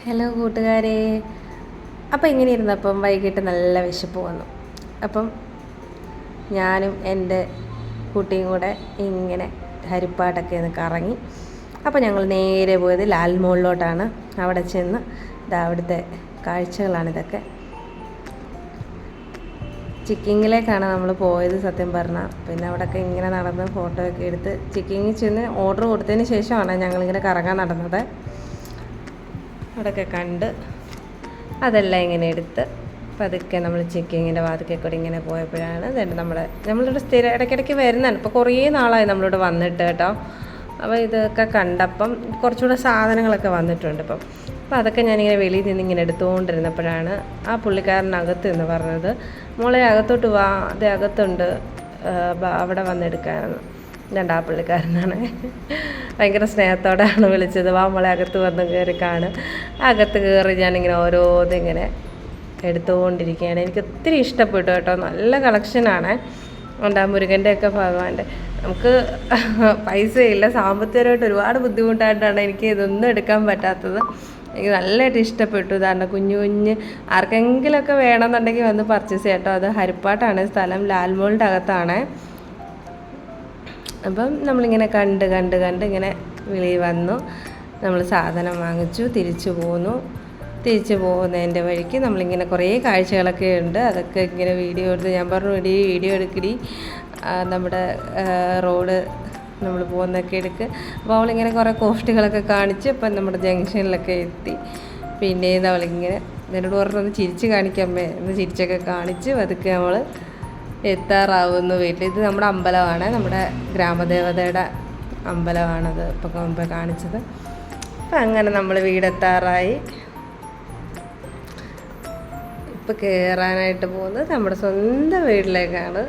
Hello കൂട്ടുകാരെ. അപ്പം ഇങ്ങനെ ഇരുന്നപ്പം വൈകിട്ട് നല്ല വിശപ്പ് വന്നു. അപ്പം ഞാനും എൻ്റെ കുട്ടിയും കൂടെ ഇങ്ങനെ ഹരിപ്പാട്ടൊക്കെ ഒന്ന് കറങ്ങി. അപ്പോൾ ഞങ്ങൾ നേരെ പോയത് ലാൽ മോളിലോട്ടാണ്. അവിടെ ചെന്ന് അവിടുത്തെ കാഴ്ചകളാണിതൊക്കെ. ചിക്കിങ്ങിലേക്കാണ് നമ്മൾ പോയത് സത്യം പറഞ്ഞാൽ. പിന്നെ അവിടെയൊക്കെ ഇങ്ങനെ നടന്ന് ഫോട്ടോ ഒക്കെ എടുത്ത് ചിക്കിങ്ങിൽ ചെന്ന് ഓർഡർ കൊടുത്തതിന് ശേഷമാണ് ഞങ്ങളിങ്ങനെ കറങ്ങാൻ നടന്നത്. അവിടെയൊക്കെ കണ്ട് അതെല്ലാം ഇങ്ങനെ എടുത്ത് പതുക്കെ നമ്മൾ ചിക്കിങ്ങിൻ്റെ വാതിക്കെ കൂടി ഇങ്ങനെ പോയപ്പോഴാണ് ഇതുണ്ട് നമ്മളിവിടെ സ്ഥിരം ഇടയ്ക്കിടയ്ക്ക് വരുന്നതാണ്. ഇപ്പോൾ കുറേ നാളായി നമ്മളിവിടെ വന്നിട്ട് കേട്ടോ. അപ്പോൾ ഇതൊക്കെ കണ്ടപ്പം കുറച്ചുകൂടെ സാധനങ്ങളൊക്കെ വന്നിട്ടുണ്ട് ഇപ്പം. അപ്പോൾ അതൊക്കെ ഞാനിങ്ങനെ വെളിയിൽ നിന്ന് ഇങ്ങനെ എടുത്തുകൊണ്ടിരുന്നപ്പോഴാണ് ആ പുള്ളിക്കാരനകത്ത് എന്ന് പറഞ്ഞത്, മോളെ അകത്തോട്ട് വാ, അത് അകത്തുണ്ട്, അവിടെ വന്നെടുക്കാനെന്ന്. ആ പുള്ളിക്കാരനാണ്. ഭയങ്കര സ്നേഹത്തോടെയാണ് വിളിച്ചത്. വാ മോളെ അകത്ത് വന്ന് കയറി കാണ്. അകത്ത് കയറി ഞാനിങ്ങനെ ഓരോന്നിങ്ങനെ എടുത്തുകൊണ്ടിരിക്കുകയാണ്. എനിക്ക് ഒത്തിരി ഇഷ്ടപ്പെട്ടു കേട്ടോ. നല്ല കളക്ഷനാണ്. ഉണ്ടാ മുരുകൻ്റെയൊക്കെ ഭഗവാന്റെ. നമുക്ക് പൈസയില്ല, സാമ്പത്തികമായിട്ട് ഒരുപാട് ബുദ്ധിമുട്ടായിട്ടാണ് എനിക്ക് ഇതൊന്നും എടുക്കാൻ പറ്റാത്തത്. എനിക്ക് നല്ലതായിട്ട് ഇഷ്ടപ്പെട്ടു. ഇതാണ് കുഞ്ഞു കുഞ്ഞ് ആർക്കെങ്കിലുമൊക്കെ വേണമെന്നുണ്ടെങ്കിൽ വന്ന് പർച്ചേസ് ചെയ്യാം കേട്ടോ. അത് ഹരിപ്പാട്ടാണ് സ്ഥലം, ലാൽ മോളിൻ്റെ അകത്താണ്. അപ്പം നമ്മളിങ്ങനെ കണ്ട് ഇങ്ങനെ വെളിയിൽ വന്നു. നമ്മൾ സാധനം വാങ്ങിച്ചു, തിരിച്ചു പോകുന്നതിൻ്റെ വഴിക്ക് നമ്മളിങ്ങനെ കുറേ കാഴ്ചകളൊക്കെ ഉണ്ട്. അതൊക്കെ ഇങ്ങനെ വീഡിയോ എടുത്ത് ഞാൻ പറഞ്ഞു, വീഡിയോ എടുക്കടി, നമ്മുടെ റോഡ് നമ്മൾ പോകുന്നതൊക്കെ എടുക്കുക. അപ്പോൾ അവളിങ്ങനെ കുറേ കോസ്റ്റുകളൊക്കെ കാണിച്ച് ഇപ്പം നമ്മുടെ ജംഗ്ഷനിലൊക്കെ എത്തി. പിന്നെ അവളിങ്ങനെ എന്നോട് പറഞ്ഞൊന്ന് ചിരിച്ച് കാണിക്കാമേ എന്ന് ചിരിച്ചൊക്കെ കാണിച്ച് പതുക്കെ നമ്മൾ എത്താറാവുന്നു വീട്ടിൽ. ഇത് നമ്മുടെ അമ്പലമാണ്, നമ്മുടെ ഗ്രാമദേവതയുടെ അമ്പലമാണത് ഇപ്പം മുമ്പ് കാണിച്ചത്. അപ്പം അങ്ങനെ നമ്മൾ വീടെത്താറായി. ഇപ്പം കയറാനായിട്ട് പോകുന്നത് നമ്മുടെ സ്വന്തം വീട്ടിലേക്കാണ്.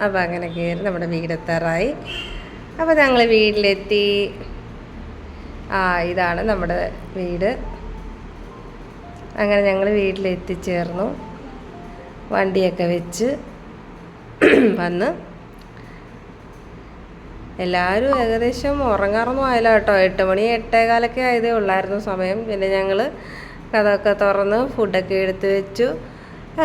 അപ്പോൾ അങ്ങനെ കയറി നമ്മുടെ വീടെത്താറായി. അപ്പോൾ ഞങ്ങൾ വീട്ടിലെത്തി. ഇതാണ് നമ്മുടെ വീട്. അങ്ങനെ ഞങ്ങൾ വീട്ടിലെത്തിച്ചേർന്നു. വണ്ടിയൊക്കെ വെച്ച് വന്ന് എല്ലാവരും ഏകദേശം ഉറങ്ങാറൊന്നും ആയില്ല കേട്ടോ. 8 മണി 8:15 ആയതേ ഉള്ളായിരുന്നു സമയം. പിന്നെ ഞങ്ങൾ കഥയൊക്കെ തുറന്ന് ഫുഡൊക്കെ എടുത്ത് വെച്ചു.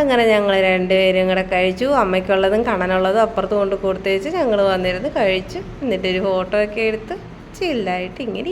അങ്ങനെ ഞങ്ങൾ രണ്ടുപേരും കൂടെ കഴിച്ചു. അമ്മയ്ക്കുള്ളതും കണ്ണനുള്ളതും അപ്പുറത്ത് കൊണ്ട് കൊടുത്തേച്ച് ഞങ്ങൾ വന്നിരുന്ന് കഴിച്ചു. എന്നിട്ടൊരു ഫോട്ടോ ഒക്കെ എടുത്ത് ചില്ലായിട്ട് ഇങ്ങനെ